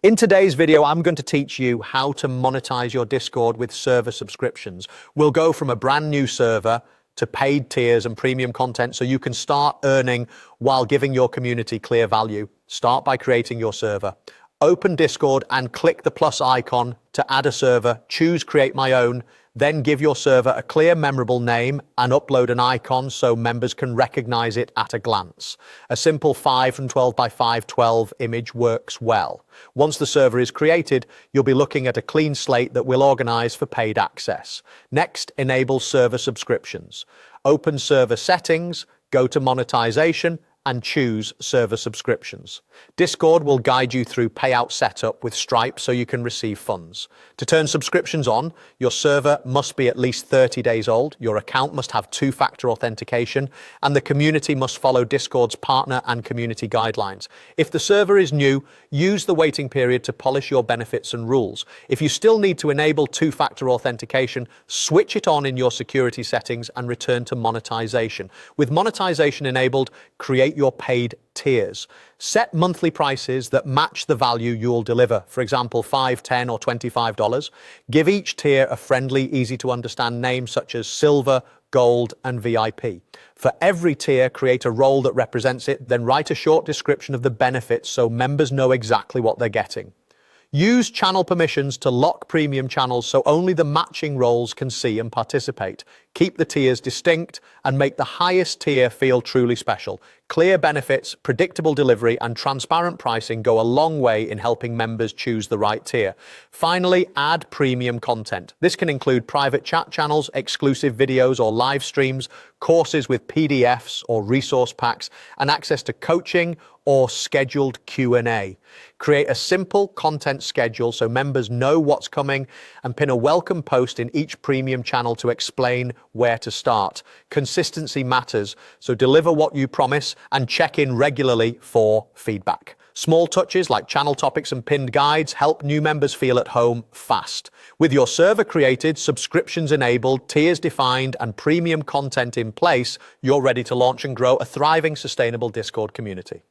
In today's video, I'm going to teach you how to monetize your Discord with server subscriptions. We'll go from a brand new server to paid tiers and premium content so you can start earning while giving your community clear value. Start by creating your server. Open Discord and click the plus icon to add a server. Choose Create My Own. Then give your server a clear, memorable name and upload an icon so members can recognize it at a glance. A simple 512 by 512 image works well. Once the server is created, you'll be looking at a clean slate that we'll organize for paid access. Next, enable server subscriptions. Open server settings, go to monetization, and choose server subscriptions. Discord will guide you through payout setup with Stripe so you can receive funds. To turn subscriptions on, your server must be at least 30 days old, your account must have two-factor authentication, and the community must follow Discord's partner and community guidelines. If the server is new, use the waiting period to polish your benefits and rules. If you still need to enable two-factor authentication, switch it on in your security settings and return to monetization. With monetization enabled, create your paid tiers. Set monthly prices that match the value you'll deliver. For example, $5, $10, or $25. Give each tier a friendly, easy to understand name such as Silver, Gold, and VIP. For every tier, create a role that represents it, then write a short description of the benefits so members know exactly what they're getting. Use channel permissions to lock premium channels so only the matching roles can see and participate. Keep the tiers distinct and make the highest tier feel truly special. Clear benefits, predictable delivery, and transparent pricing go a long way in helping members choose the right tier. Finally, add premium content. This can include private chat channels, exclusive videos or live streams, courses with PDFs or resource packs, and access to coaching or scheduled Q&A. Create a simple content schedule so members know what's coming and pin a welcome post in each premium channel to explain where to start. Consistency matters, so deliver what you promise and check in regularly for feedback. Small touches like channel topics and pinned guides help new members feel at home fast. With your server created, subscriptions enabled, tiers defined, and premium content in place, you're ready to launch and grow a thriving, sustainable Discord community.